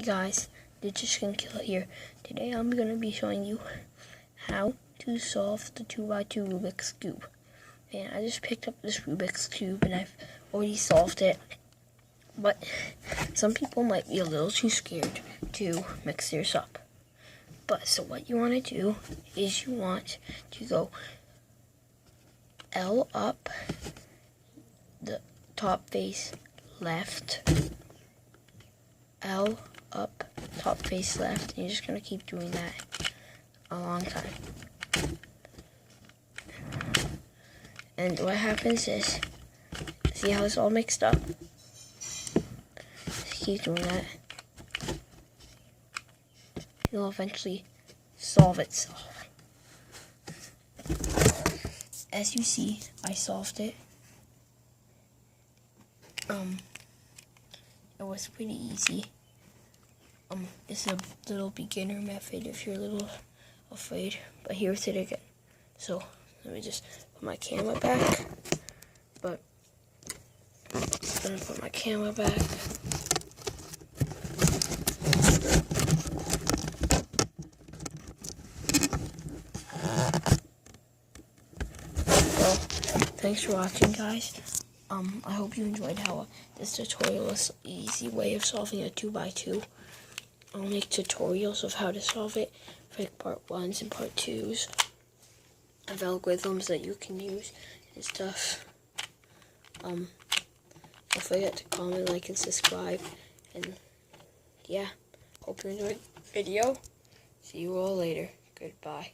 guys, it's just gonna kill it here. Today I'm gonna be showing you how to solve the 2x2 Rubik's Cube. And I just picked up this Rubik's Cube and I've already solved it. But some people might be a little too scared to mix theirs up. So what you want to do is you want to go L up, the top face left, L up, top face left, and you're just going to keep doing that a long time. And what happens is, see how it's all mixed up? Just keep doing that. It'll eventually solve itself. As you see, I solved it. It was pretty easy. It's a little beginner method if you're a little afraid, but here's it again. So let me just put my camera back. But I'm gonna put my camera back. Well, thanks for watching, guys. I hope you enjoyed how this tutorial is an easy way of solving a 2x2. I'll make tutorials of how to solve it for part 1s and part 2s of algorithms that you can use and stuff. Don't forget to comment, like, and subscribe. And yeah, hope you enjoyed the video. See you all later. Goodbye.